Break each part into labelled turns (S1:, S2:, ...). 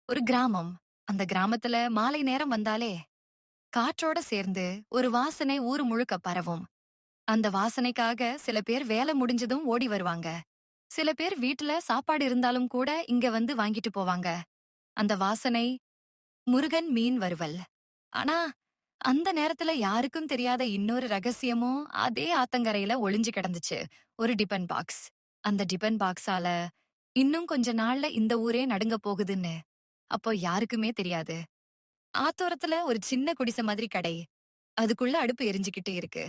S1: ஒரு கிராமம். அந்த கிராமத்துல மாலை நேரம் வந்தாலே காற்றோட சேர்ந்து ஒரு வாசனை ஊர் முழுக்க பரவும். அந்த வாசனைக்காக சில பேர் வேலை முடிஞ்சதும் ஓடி வருவாங்க. சில பேர் வீட்டுல சாப்பாடு இருந்தாலும் கூட இங்க வந்து வாங்கிட்டு போவாங்க. அந்த வாசனை முருகன் மீன் வறுவல். ஆனா அந்த நேரத்துல யாருக்கும் தெரியாத இன்னொரு ரகசியமும் அதே ஆத்தங்கரையில ஒளிஞ்சு கிடந்துச்சு. ஒரு டிபன் பாக்ஸ். அந்த டிபன் பாக்ஸால இன்னும் கொஞ்ச நாள்ல இந்த ஊரே நடுங்க போகுதுன்னு அப்போ யாருக்குமே தெரியாது. ஆத்தோரத்துல ஒரு சின்ன குடிசை மாதிரி கடை. அதுக்குள்ள அடுப்பு எரிஞ்சுக்கிட்டு இருக்கு.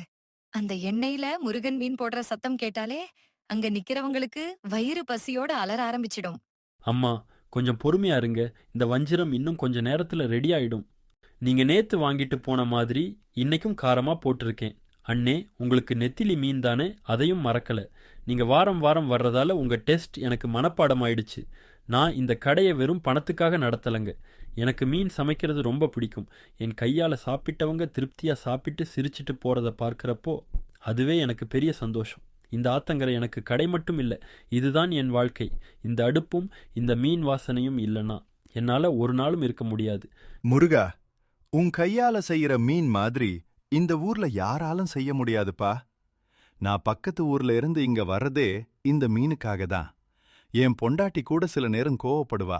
S1: அந்த எண்ணெயில முருகன் மீன் போடுற சத்தம் கேட்டாலே அங்க நிக்கிறவங்களுக்கு வயிறு பசியோட அலற ஆரம்பிச்சிடும்.
S2: அம்மா, கொஞ்சம் பொறுமையா இருங்க. இந்த வஞ்சிரம் இன்னும் கொஞ்ச நேரத்துல ரெடி ஆயிடும். நீங்க நேத்து வாங்கிட்டு போன மாதிரி இன்னைக்கும் காரமா போட்டிருக்கேன். அண்ணே, உங்களுக்கு நெத்திலி மீன் தானே, அதையும் மறக்கல. நீங்க வாரம் வாரம் வர்றதால உங்க டெஸ்ட் எனக்கு மனப்பாடம் ஆயிடுச்சு. நான் இந்த கடையை வெறும் பணத்துக்காக நடத்தலைங்க. எனக்கு மீன் சமைக்கிறது ரொம்ப பிடிக்கும். என் கையால சாப்பிட்டவங்க திருப்தியா சாப்பிட்டு சிரிச்சிட்டு போறத பார்க்கறப்போ அதுவே எனக்கு பெரிய சந்தோஷம். இந்த ஆத்தங்கரை எனக்கு கடை மட்டும் இல்லை, இதுதான் என் வாழ்க்கை. இந்த அடுப்பும் இந்த மீன் வாசனையும் இல்லைன்னா என்னால ஒரு நாளும் இருக்க முடியாது.
S3: முருகா, உன் கையால செய்யற மீன் மாதிரி இந்த ஊர்ல யாராலும் செய்ய முடியாதுப்பா. நான் பக்கத்து ஊர்ல இருந்து இங்க வர்றதே இந்த மீனுக்காக தான். என் பொண்டாட்டி கூட சில நேரம் கோவப்படுவா.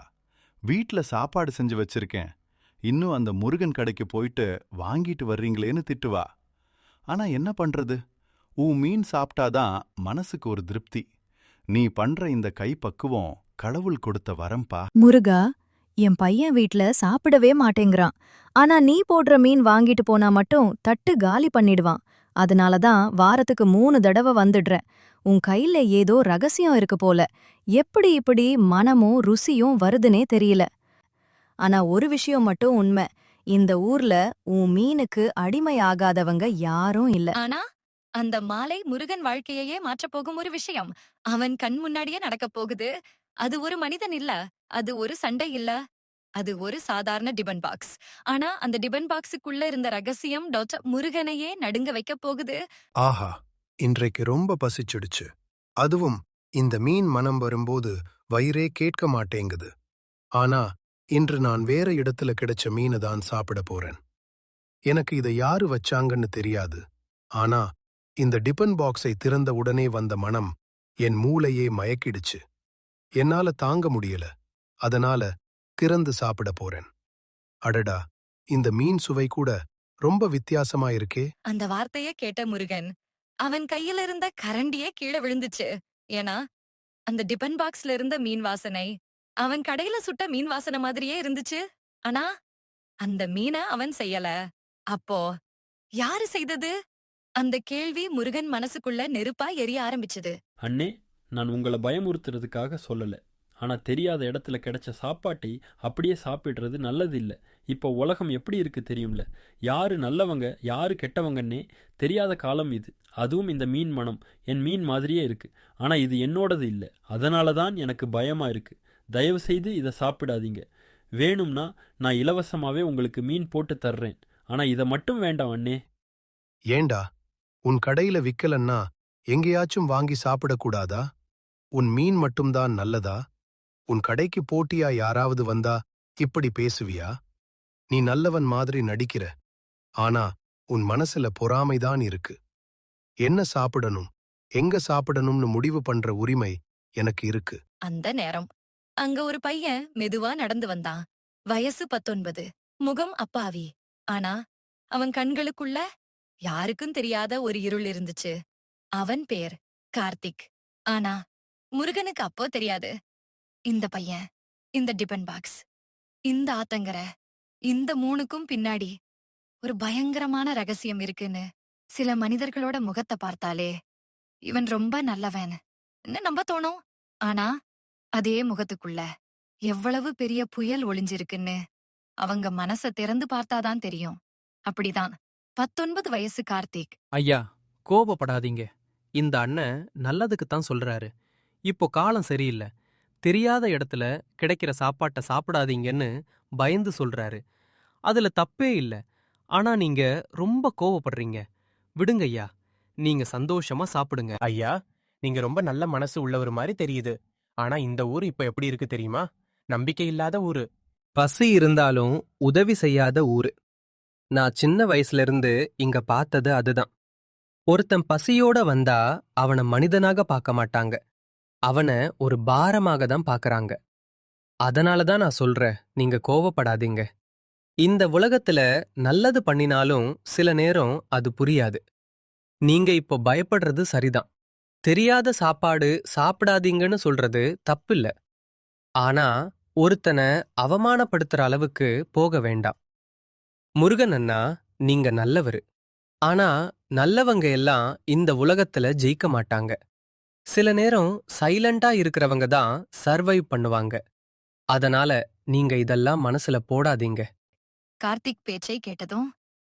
S3: வீட்ல சாப்பாடு செஞ்சு வச்சிருக்கேன், இன்னும் அந்த முருகன் கடைக்கு போயிட்டு வாங்கிட்டு வர்றீங்களேன்னு திட்டுவா. ஆனா என்ன பண்றது, உன் மீன் சாப்பிட்டாதான் மனசுக்கு ஒரு திருப்தி. நீ பண்ற இந்த கை பக்குவம் கடவுள் கொடுத்த வரம்பா.
S4: முருகா, என் பையன் வீட்ல சாப்பிடவே மாட்டேங்கிறான். ஆனா நீ போடுற மீன் வாங்கிட்டு போனா மட்டும் தட்டு காலி பண்ணிடுவான். அதனால தான் வாரத்துக்கு 3 தடவை வந்துடுறேன். உன் கையில ஏதோ ரகசியம் இருக்கு போல. எப்படி இப்படி மனமும் ருசியும் வருதுனே தெரியல. ஆனா ஒரு விஷயம் மட்டும் உண்மை. இந்த ஊர்ல உன் மீனுக்கு அடிமையாகாதவங்க யாரும் இல்ல.
S1: ஆனா அந்த மாலை முருகன் வாழ்க்கையையே மாற்றப் போகும் ஒரு விஷயம் அவன் கண் முன்னாடியே நடக்கப் போகுது. அது ஒரு மனிதன் இல்ல. அது ஒரு சண்டை இல்ல. அது ஒரு சாதாரண டிபன் பாக்ஸ். ஆனா அந்த டிபன் பாக்ஸுக்குள்ள இருந்த ரகசியம் டாக்டர் முருகனையே நடுங்க வைக்கப் போகுது.
S5: ஆஹா, இன்றைக்கு ரொம்ப பசிச்சிடுச்சு. அதுவும் இந்த மீன் மனம் வரும்போது வயிறே கேட்க மாட்டேங்குது. ஆனா இன்று நான் வேற இடத்துல கிடைச்ச மீனை தான் சாப்பிட போறேன். எனக்கு இதை யாரு வச்சாங்கன்னு தெரியாது. ஆனா இந்த டிபன் பாக்ஸை திறந்த உடனே வந்த மனம் என் மூளையே மயக்கிடுச்சு. என்னால தாங்க முடியல. அதனால திறந்து சாப்பிட போறேன். அடடா, இந்த மீன் சுவை கூட ரொம்ப வித்தியாசமா இருக்கே.
S1: அந்த வார்த்தைய கேட்ட முருகன் அவன் கையில இருந்த கரண்டியே கீழே விழுந்துச்சு. ஏன்னா அந்த டிபன் பாக்ஸ்ல இருந்த மீன் வாசனை அவன் கடையில சுட்ட மீன் வாசனை மாதிரியே இருந்துச்சு. ஆனா அந்த மீன அவன் செய்யல. அப்போ யாரு செய்தது? அந்த கேள்வி முருகன் மனசுக்குள்ள நெருப்பா எரிய ஆரம்பிச்சது.
S2: அண்ணே, நான் உங்களை பயமுறுத்துறதுக்காக சொல்லல. ஆனா தெரியாத இடத்துல கிடைச்ச சாப்பாட்டை அப்படியே சாப்பிடுறது நல்லது இல்ல. இப்போ உலகம் எப்படி இருக்கு தெரியும்ல. யாரு நல்லவங்க யாரு கெட்டவங்கன்னே தெரியாத காலம் இது. அதுவும் இந்த மீன் மனம் என் மீன் மாதிரியே இருக்கு. ஆனா இது என்னோடது இல்ல. அதனால தான் எனக்கு பயமா இருக்கு. தயவு செய்து இதை சாப்பிடாதீங்க. வேணும்னா நான் இலவசமாவே உங்களுக்கு மீன் போட்டு தர்றேன். ஆனா இதை மட்டும் வேண்டாம் அண்ணே.
S5: ஏண்டா, உன் கடையில விக்கலன்னா எங்கேயாச்சும் வாங்கி சாப்பிடக்கூடாதா? உன் மீன் மட்டும்தான் நல்லதா? உன் கடைக்கு போட்டியா யாராவது வந்தா இப்படி பேசுவியா? நீ நல்லவன் மாதிரி நடிக்கிற. ஆனா உன் மனசுல பொறாமைதான் இருக்கு. என்ன சாப்பிடணும், எங்க சாப்பிடணும்னு முடிவு பண்ற உரிமை எனக்கு இருக்கு.
S1: அந்த நேரம் அங்க ஒரு பையன் மெதுவா நடந்து வந்தான். வயசு 19. முகம் அப்பாவி. ஆனா அவன் கண்களுக்குள்ள யாருக்கும் தெரியாத ஒரு இருள் இருந்துச்சு. அவன் பேர் கார்த்திக். ஆனா முருகனுக்கு அப்போ தெரியாது. இந்த பையன், இந்த டிபன் பாக்ஸ், இந்த ஆத்தங்கர, இந்த 3க்கும் பின்னாடி ஒரு பயங்கரமான ரகசியம் இருக்குன்னு சில மனிதர்களோட முகத்தை பார்த்தாலே இவன் ரொம்ப நல்லவன் நம்ப தோணும். ஆனா அதே முகத்துக்குள்ள எவ்வளவு பெரிய புயல் ஒளிஞ்சிருக்குன்னு அவங்க மனச திறந்து பார்த்தாதான் தெரியும். அப்படிதான் 19 வயசு கார்த்திக்.
S6: ஐயா, கோபப்படாதீங்க. இந்த அண்ணன் நல்லதுக்கு தான் சொல்றாரு. இப்போ காலம் சரியில்ல. தெரியாத இடத்துல கிடைக்கிற சாப்பாட்ட சாப்பிடாதீங்கன்னு பயந்து சொல்றாரு. அதுல தப்பே இல்ல. ஆனா நீங்க ரொம்ப கோவப்படுறீங்க. விடுங்க ஐயா. நீங்க சந்தோஷமா சாப்பிடுங்க.
S7: ஐயா, நீங்க ரொம்ப நல்ல மனசு உள்ளவர் மாதிரி தெரியுது. ஆனா இந்த ஊர் இப்ப எப்படி இருக்கு தெரியுமா? நம்பிக்கை இல்லாத ஊரு.
S6: பசி இருந்தாலும் உதவி செய்யாத ஊரு. நான் சின்ன வயசுல இருந்து இங்க பார்த்தது அதுதான். ஒருத்தன் பசியோட வந்தா அவன மனிதனாக பார்க்க மாட்டாங்க. அவன ஒரு பாரமாக தான் பார்க்கறாங்க. அதனால தான் நான் சொல்றேன், நீங்க கோவப்படாதீங்க. இந்த உலகத்துல நல்லது பண்ணினாலும் சில நேரம் அது புரியாது. நீங்க இப்போ பயப்படுறது சரிதான். தெரியாத சாப்பாடு சாப்பிடாதீங்கன்னு சொல்றது தப்பில்ல. ஆனா ஒருத்தனை அவமானப்படுத்துற அளவுக்கு போக வேண்டாம். முருகன் அண்ணா, நீங்க நல்லவரு. ஆனா நல்லவங்க எல்லாம் இந்த உலகத்துல ஜெயிக்க மாட்டாங்க. சில நேரம் சைலண்டா இருக்கிறவங்க தான் சர்வைவ் பண்ணுவாங்க. அதனால நீங்க இதெல்லாம் மனசுல போடாதீங்க.
S1: கார்த்திக் பேச்சை கேட்டதும்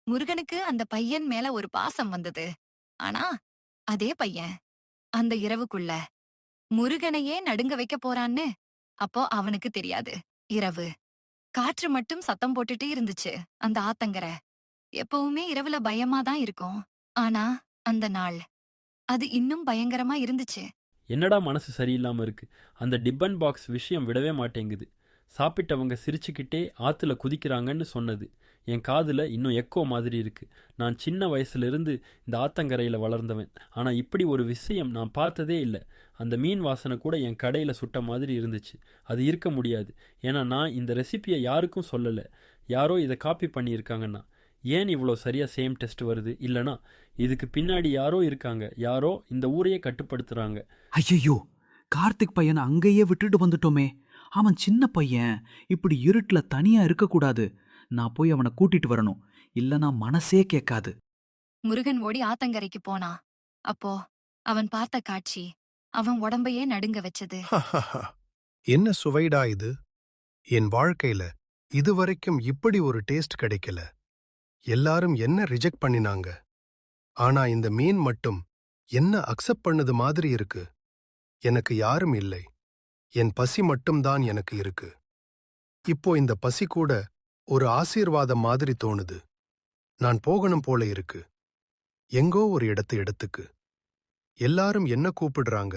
S1: முருகனுக்கு அந்த பையன் மேல ஒரு பாசம் வந்தது. ஆனா அதே பையன் அந்த இரவுக்குள்ள முருகனையே நடுங்க வைக்க போறான்னு அப்போ அவனுக்கு தெரியாது. இரவு காற்று மட்டும் சத்தம் போட்டுட்டே இருந்துச்சு. அந்த ஆத்தங்கரை எப்பவுமே இரவுல பயமா தான் இருக்கும். ஆனா அந்த நாள் அது இன்னும் பயங்கரமா இருந்துச்சு.
S2: என்னடா மனசு சரியில்லாம இருக்கு? அந்த டிபன் பாக்ஸ் விஷயம் விடவே மாட்டேங்குது. சாப்பிட்டவங்க சிரிச்சுக்கிட்டே ஆத்துல குதிக்கிறாங்கன்னு சொன்னது என் காதுல இன்னும் எக்கோ மாதிரி இருக்கு. நான் சின்ன வயசுல இருந்து இந்த ஆத்தங்கரையில வளர்ந்தவன். ஆனா இப்படி ஒரு விஷயம் நான் பார்த்ததே இல்லை. அந்த மீன் வாசனை கூட என் கடையில சுட்ட மாதிரி இருந்துச்சு. அது இருக்க முடியாது. ஏன்னா நான் இந்த ரெசிபியை யாருக்கும் சொல்லல. யாரோ இதை காப்பி பண்ணியிருக்காங்கன்னா. ஏன் இவ்வளோ சரியா சேம் டெஸ்ட் வருது? இல்லனா இதுக்கு பின்னாடி யாரோ இருக்காங்க. யாரோ இந்த ஊரையே கட்டுப்படுத்துறாங்க.
S8: ஐயையோ, கார்த்திக் பையனை அங்கேயே விட்டுட்டு வந்துட்டோமே. அவன் சின்ன பையன், இப்படி இருட்டுல தனியா இருக்கக்கூடாது. நான் போய் அவனை கூட்டிட்டு வரணும். இல்லனா மனசே கேட்காது.
S1: முருகன் ஓடி ஆத்தங்கரைக்கு போனா. அப்போ அவன் பார்த்த காட்சி அவன் உடம்பையே நடுங்க வச்சது.
S5: என்ன சுவைடா இது! என் வாழ்க்கையில இதுவரைக்கும் இப்படி ஒரு டேஸ்ட் கிடைக்கல. எல்லாரும் என்ன ரிஜெக்ட் பண்ணினாங்க. ஆனா இந்த மீன் மட்டும் என்ன அக்செப்ட் பண்ணது மாதிரி இருக்கு. எனக்கு யாரும் இல்லை. என் பசி மட்டும்தான் எனக்கு இருக்கு. இப்போ இந்த பசி கூட ஒரு ஆசீர்வாதம் மாதிரி தோணுது. நான் போகணும் போல இருக்கு. எங்கோ ஒரு இடத்துக்கு. எல்லாரும் என்ன கூப்பிடுறாங்க.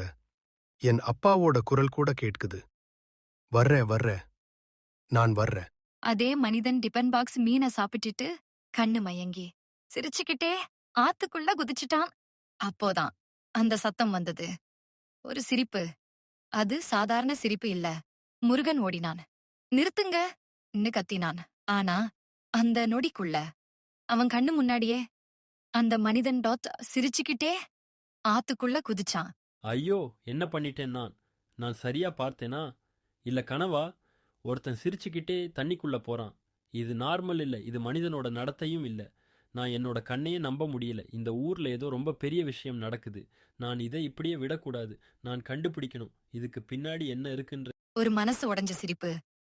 S5: என் அப்பாவோட குரல் கூட கேட்குது. வர்றேன். நான் வர்றேன்.
S1: அதே மனிதன் டிபன் பாக்ஸ் மீனை சாப்பிட்டுட்டு கண்ணு மயங்கி சிரிச்சுக்கிட்டே ஆத்துக்குள்ள குதிச்சுட்டான். அப்போதான் அந்த சத்தம் வந்தது. ஒரு சிரிப்பு. அது சாதாரண சிரிப்பு இல்ல. முருகன் ஓடினான். நிறுத்துங்க கத்தினான். ஆனா அந்த நொடிக்குள்ள அவன் கண்ணு முன்னாடியே அந்த மனிதன் டாட் சிரிச்சுக்கிட்டே ஆத்துக்குள்ள குதிச்சான்.
S2: ஐயோ, என்ன பண்ணிட்டேன் நான்? நான் சரியா பார்த்தேனா? இல்ல கனவா? ஒருத்தன் சிரிச்சுக்கிட்டே தண்ணிக்குள்ள போறான். இது நார்மல் இல்லை. இது மனிதனோட நடத்தையும் இல்லை. நான் என்னோட கண்ணையே நம்ப முடியல. இந்த ஊர்ல ஏதோ ரொம்ப பெரிய விஷயம் நடக்குது. நான் இதை இப்படியே விடக்கூடாது. நான் கண்டுபிடிக்கணும் இதுக்கு பின்னாடி என்ன இருக்குன்ற.
S1: ஒரு மனசு உடைஞ்ச சிரிப்பு.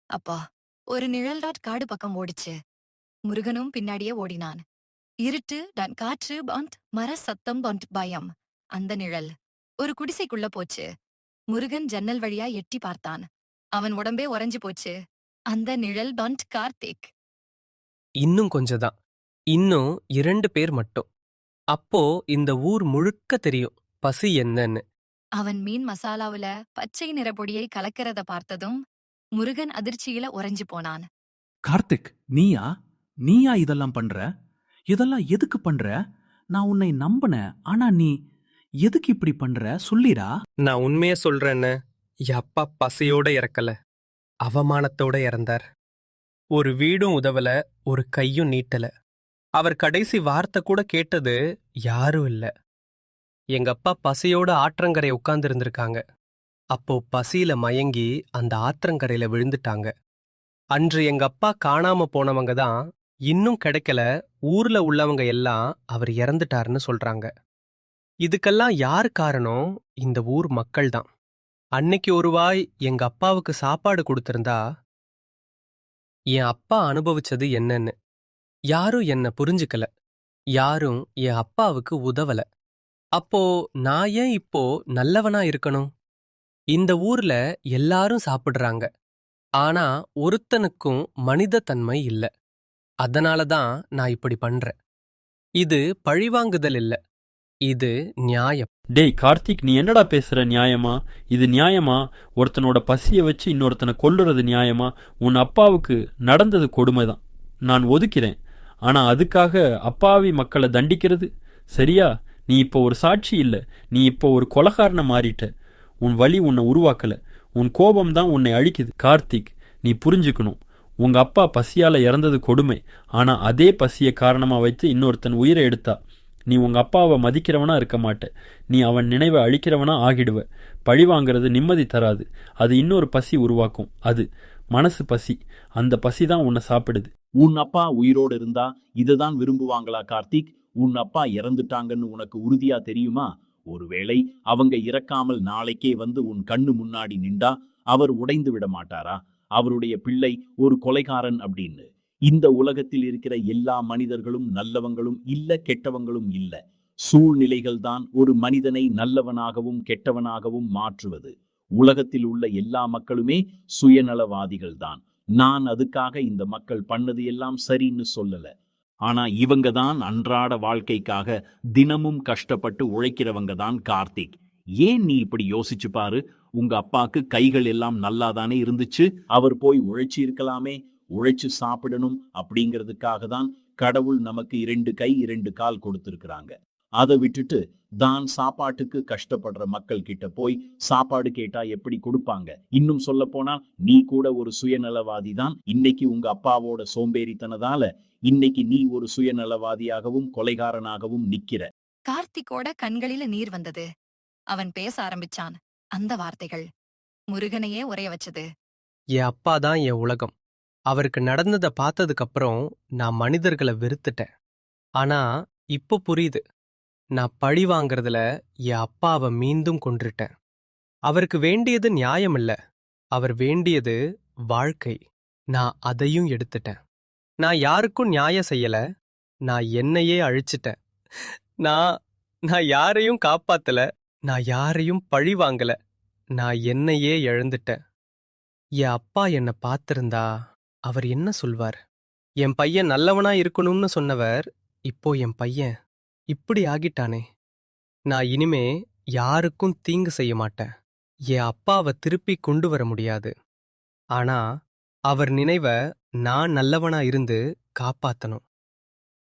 S1: அப்பா ஒரு நிழல் டாட் காடு பக்கம் ஓடிச்சு. முருகனும் பின்னாடியே ஓடினான். இருட்டு டான் காற்று பாண்ட் மர சத்தம் பாண்ட் பயம். அந்த நிழல் ஒரு குடிசைக்குள்ள போச்சு. முருகன் ஜன்னல் வழியா எட்டி பார்த்தான். அவன் உடம்பே உறைஞ்சு போச்சு. அந்த நிழல் பாண்ட் கார்த்திக்.
S6: இன்னும் கொஞ்சதான். இன்னும் 2 பேர் மட்டும். அப்போ இந்த ஊர் முழுக்க தெரியும் பசி என்னன்னு.
S1: அவன் மீன் மசாலாவுல பச்சை நிற பொடியை கலக்கிறத பார்த்ததும் முருகன் அதிர்ச்சியில உறைஞ்சு போனான்.
S8: கார்த்திக், நீயா இதெல்லாம் பண்ற? இதெல்லாம் எதுக்கு பண்ற? நான் உன்னை நம்பினேன். ஆனா நீ எதுக்கு இப்படி பண்ற? சொல்லிடா.
S6: நான் உண்மைய சொல்றேன்னு, என் அப்பா பசியோட இறக்கல, அவமானத்தோட இறந்தார். ஒரு வீடும் உதவல, ஒரு கையும் நீட்டல. அவர் கடைசி வார்த்தை கூட கேட்டது யாரும் இல்ல. எங்க அப்பா பசியோட ஆற்றங்கரை உட்கார்ந்து இருந்திருக்காங்க. அப்போ பசியில மயங்கி அந்த ஆற்றங்கரையில விழுந்துட்டாங்க. அன்று எங்க அப்பா காணாம போனவங்க தான் இன்னும் கிடைக்கல. ஊர்ல உள்ளவங்க எல்லாம் அவர் இறந்துட்டாருன்னு சொல்றாங்க. இதுக்கெல்லாம் யார் காரணம்? இந்த ஊர் மக்கள் தான். அன்னைக்கு ஒரு வாய் எங்க அப்பாவுக்கு சாப்பாடு கொடுத்திருந்தா என் அப்பா அனுபவிச்சது என்னன்னு. யாரும் என்ன புரிஞ்சுக்கல. யாரும் என் அப்பாவுக்கு உதவல. அப்போ நான் ஏன் இப்போ நல்லவனா இருக்கணும்? இந்த ஊர்ல எல்லாரும் சாப்பிடுறாங்க. ஆனா ஒருத்தனுக்கும் மனித தன்மை இல்ல. அதனால தான் நான் இப்படி பண்றேன். இது பழிவாங்குதல் இல்ல. இது நியாயம்.
S2: டேய் கார்த்திக், நீ என்னடா பேசுற? நியாயமா? இது நியாயமா? ஒருத்தனோட பசியை வச்சு இன்னொருத்தனை கொல்லுறது நியாயமா? உன் அப்பாவுக்கு நடந்தது கொடுமைதான், நான் ஒதுக்கிறேன். ஆனா அதுக்காக அப்பாவி மக்களை தண்டிக்கிறது சரியா? நீ இப்போ ஒரு சாட்சி இல்ல, நீ இப்போ ஒரு கொலைகாரனை மாறிட்ட. உன் வலி உன்னை உருவாக்கல, உன் கோபம்தான் உன்னை அழிக்குது. கார்த்திக், நீ புரிஞ்சுக்கணும், உங்க அப்பா பசியால இறந்தது கொடுமை. ஆனா அதே பசியை காரணமா வைத்து இன்னொருத்தன் உயிரை எடுத்தா நீ உங்க அப்பாவை மதிக்கிறவனா இருக்க மாட்ட, நீ அவன் நினைவை அழிக்கிறவனா ஆகிடுவ. பழி வாங்கிறது நிம்மதி தராது, அது இன்னொரு பசி உருவாக்கும். அது மனசு பசி. அந்த பசி தான் உன்னை சாப்பிடுது.
S9: உன் அப்பா உயிரோடு இருந்தா இதுதான் விரும்புவாங்களா கார்த்திக்? உன் அப்பா இறந்துட்டாங்கன்னு உனக்கு உறுதியா தெரியுமா? ஒருவேளை அவங்க இறக்காமல் நாளைக்கே வந்து உன் கண்ணு முன்னாடி நின்றா அவர் உடைந்து விட மாட்டாரா? அவருடைய பிள்ளை ஒரு கொலைகாரன் அப்படின்னு. இந்த உலகத்தில் இருக்கிற எல்லா மனிதர்களும் நல்லவங்களும் இல்ல, கெட்டவங்களும் இல்ல. சூழ்நிலைகள் தான் ஒரு மனிதனை நல்லவனாகவும் கெட்டவனாகவும் மாற்றுவது. உலகத்தில் உள்ள எல்லா மக்களுமே சுயநலவாதிகள் தான். நான் அதுக்காக இந்த மக்கள் பண்ணது எல்லாம் சரின்னு சொல்லல. ஆனா இவங்க தான் அன்றாட வாழ்க்கைக்காக தினமும் கஷ்டப்பட்டு உழைக்கிறவங்க தான் கார்த்திக். ஏன் நீ இப்படி யோசிச்சு பாரு. உங்க அப்பாக்கு கைகள் எல்லாம் நல்லாதானே இருந்துச்சு, அவர் போய் உழைச்சி இருக்கலாமே. உழைச்சு சாப்பிடணும் அப்படிங்கிறதுக்காக தான் கடவுள் நமக்கு 2 கை 2 கால் கொடுத்திருக்கிறாங்க. அதை விட்டுட்டு தான் சாப்பாட்டுக்கு கஷ்டப்படுற மக்கள் கிட்ட போய் சாப்பாடு கேட்டா எப்படி கொடுப்பாங்க? இன்னும் சொல்ல போனா நீ கூட ஒரு சுயநலவாதி தான். இன்னைக்கு உங்க அப்பாவோட சோம்பேறித்தனதால இன்னைக்கு நீ ஒரு சுயநலவாதியாகவும் கொலைகாரனாகவும் நிக்கிற.
S1: கார்த்திக்கோட கண்களில நீர் வந்தது. அவன் பேச ஆரம்பிச்சான். அந்த வார்த்தைகள் முருகனையே உறைய வச்சது.
S6: என் அப்பா தான் என் உலகம். அவருக்கு நடந்ததை பார்த்ததுக்கு அப்புறம் நான் மனிதர்களை வெறுத்துட்டேன். ஆனா இப்போ புரியுது, நான் பழி வாங்கறதுல என் அப்பாவை மீண்டும் கொன்றுட்டேன். அவருக்கு வேண்டியது நியாயம் இல்ல, அவர் வேண்டியது வாழ்க்கை. நான் அதையும் எடுத்துட்டேன். நான் யாருக்கும் நியாயம் செய்யல, நான் என்னையே அழிச்சிட்டேன். நான் நான் யாரையும் காப்பாத்தல, நான் யாரையும் பழி வாங்கல, நான் என்னையே இழந்துட்டேன். என் அப்பா என்னை பார்த்திருந்தா அவர் என்ன சொல்வார்? என் பையன் நல்லவனா இருக்கணும்னு சொன்னவர் இப்போ என் பையன் இப்படி ஆகிட்டானே. நான் இனிமே யாருக்கும் தீங்கு செய்ய மாட்டேன். என் அப்பாவை திருப்பி கொண்டு வர முடியாது. ஆனா அவர் நினைவை நான் நல்லவனா இருந்து காப்பாத்தணும்.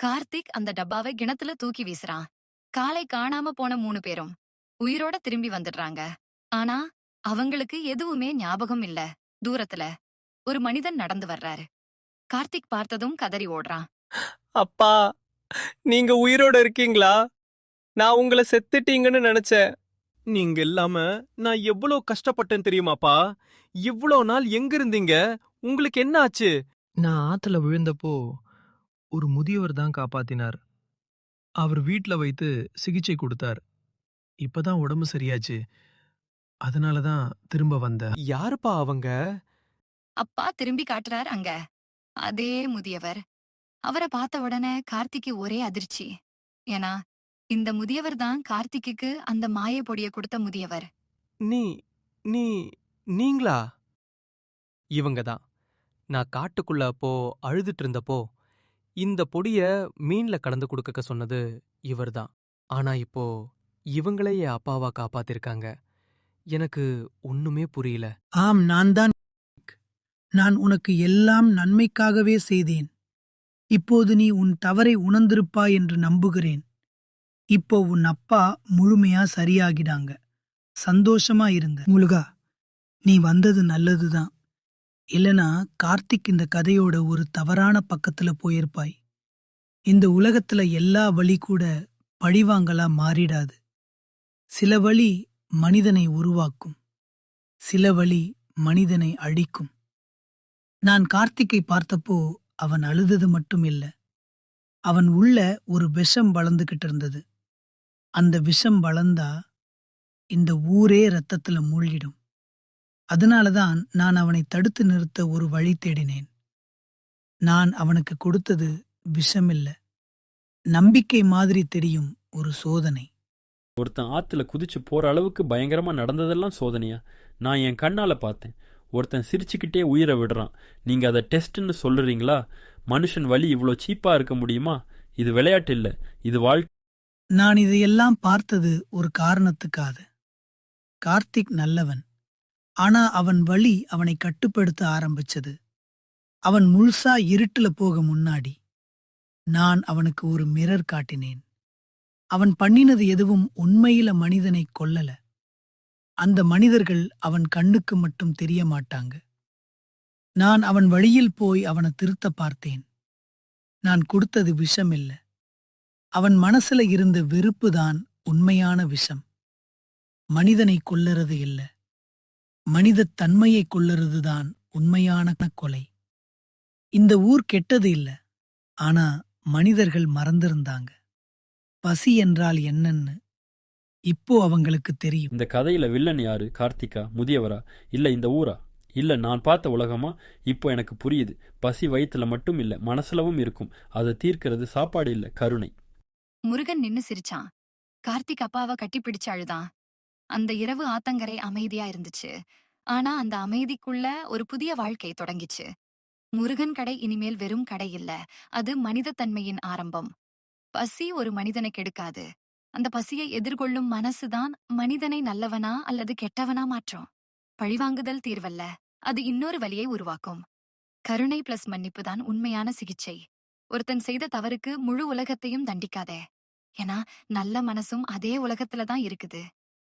S1: கார்த்திக் அந்த டப்பாவை கிணத்துல தூக்கி வீசுறான். காலை காணாம போன 3 பேரும் உயிரோட திரும்பி வந்துடுறாங்க. ஆனா அவங்களுக்கு எதுவுமே ஞாபகம் இல்ல. தூரத்துல ஒரு மனிதன் நடந்து வர்றாரு. கார்த்திக் பார்த்ததும் கதறி ஓடுறான்.
S6: அப்பா, நீங்க உயிரோட இருக்கீங்களா? நான் உங்களை செத்துட்டீங்கன்னு நினைச்சேன்.
S7: நீங்க இல்லாம நான் எவ்வளவு கஷ்டப்பட்டேன் தெரியுமாப்பா? இவ்வளோ நாள் எங்க இருந்தீங்க? உங்களுக்கு என்ன ஆச்சு?
S10: நான் ஆத்துல விழுந்தப்போ ஒரு முதியவர் தான் காப்பாத்தினார். அவர் வீட்ல வைத்து சிகிச்சை கொடுத்தார். இப்பதான் உடம்பு சரியாச்சு. அதனால தான் திரும்ப வந்தேன்.
S7: யாருப்பா அவங்க?
S1: அப்பா திரும்பி காட்டுறார் அங்க. அதே முதியவர். அவரை பார்த்த உடனே கார்த்திக்கு ஒரே அதிர்ச்சி. ஏன்னா இந்த முதியவர் தான் கார்த்திக்கு அந்த மாய பொடியை கொடுத்த முதியவர்.
S7: நீ நீ நீங்களா?
S6: இவங்க தான். நான் காட்டுக்குள்ள அப்போ அழுதுட்டு இருந்தப்போ இந்த பொடிய மீன்ல கலந்து கொடுக்க சொன்னது இவர்தான். ஆனா இப்போ இவங்களே என் அப்பாவா காப்பாத்திருக்காங்க. எனக்கு ஒண்ணுமே புரியல.
S10: ஆம், நான் தான். நான் உனக்கு எல்லாம் நன்மைக்காகவே செய்தேன். இப்போது நீ உன் தவறை உணர்ந்திருப்பாய் என்று நம்புகிறேன். இப்போ உன் அப்பா முழுமையா சரியாகிடாங்க. சந்தோஷமா இருங்க. முருகா, நீ வந்தது நல்லதுதான். இல்லனா கார்த்திக் இந்த கதையோட ஒரு தவறான பக்கத்துல போயிருப்பாய். இந்த உலகத்துல எல்லா வழி கூட பழிவாங்கலா மாறிடாது. சில வழி மனிதனை உருவாக்கும், சில வழி மனிதனை அழிக்கும். நான் கார்த்திக்கை பார்த்தப்போ அவன் அழுதது மட்டும் இல்ல, அவன் உள்ள ஒரு விஷம் வளர்ந்துகிட்டு இருந்தது. அந்த விஷம் வளர்ந்தா இந்த ஊரே ரத்தத்துல மூழ்கிடும். அதனாலதான் நான் அவனை தடுத்து நிறுத்த ஒரு வழி தேடினேன். நான் அவனுக்கு கொடுத்தது விஷம் இல்ல, நம்பிக்கை மாதிரி தெரியும் ஒரு சோதனை.
S2: ஒருத்தன் ஆத்துல குதிச்சு போற அளவுக்கு பயங்கரமா நடந்ததெல்லாம் சோதனையா? நான் என் கண்ணால பார்த்தேன். ஒருத்தன் சிரிச்சுக்கிட்டே உயிரை விடுறான். நீங்க அதை டெஸ்ட்னு சொல்றீங்களா? மனுஷன் வலி இவ்வளோ சீப்பா இருக்க முடியுமா? இது விளையாட்டு இல்ல, இது வாழ்க்கை.
S10: நான் இதையெல்லாம் பார்த்தது ஒரு காரணத்துக்காக. கார்த்திக் நல்லவன். ஆனா அவன் வழி அவனை கட்டுப்படுத்த ஆரம்பிச்சது. அவன் முழுசா இருட்டுல போக முன்னாடி நான் அவனுக்கு ஒரு மிரர் காட்டினேன். அவன் பண்ணினது எதுவும் உண்மையில மனிதனை கொல்லல. அந்த மனிதர்கள் அவன் கண்ணுக்கு மட்டும் தெரிய மாட்டாங்க. நான் அவன் வழியில் போய் அவனை திருத்த பார்த்தேன். நான் கொடுத்தது விஷம் இல்ல. அவன் மனசுல இருந்த வெறுப்புதான் உண்மையான விஷம். மனிதனை கொல்லறது இல்ல, மனிதத் தன்மையை கொல்லறதுதான் உண்மையான கொலை. இந்த ஊர் கெட்டது இல்ல, ஆனா மனிதர்கள் மறந்திருந்தாங்க. பசி என்றால் என்னன்னு இப்போ அவங்களுக்கு தெரியும்.
S2: இந்த கதையில வில்லன் யாரு? கார்த்திகா, முதியவரா, இல்ல இந்த ஊரா, இல்ல நான் பார்த்த உலகமா? இப்போ எனக்கு புரியுது. பசி வயித்துல மட்டும் இல்ல, மனசுலவும் இருக்கும். அதை தீர்க்கிறது சாப்பாடு இல்ல, கருணை.
S1: முருகன் நின்னு சிரிச்சான். கார்த்திக் அப்பாவை கட்டி பிடிச்சு அழுதான். அந்த இரவு ஆத்தங்கரை அமைதியா இருந்துச்சு. ஆனா அந்த அமைதிக்குள்ள ஒரு புதிய வாழ்க்கை தொடங்கிச்சு. முருகன் கடை இனிமேல் வெறும் கடை இல்ல, அது மனிதத்தன்மையின் ஆரம்பம். பசி ஒரு மனிதனை கெடுக்காது. அந்த பசியை எதிர்கொள்ளும் மனசுதான் மனிதனை நல்லவனா அல்லது கெட்டவனா மாற்றும். பழிவாங்குதல் தீர்வல்ல, அது இன்னொரு வழியை உருவாக்கும். கருணை பிளஸ் மன்னிப்பு தான் உண்மையான சிகிச்சை. ஒருத்தன் செய்த தவறுக்கு முழு உலகத்தையும் தண்டிக்காதே. ஏன்னா நல்ல மனசும் அதே உலகத்துல தான் இருக்குது.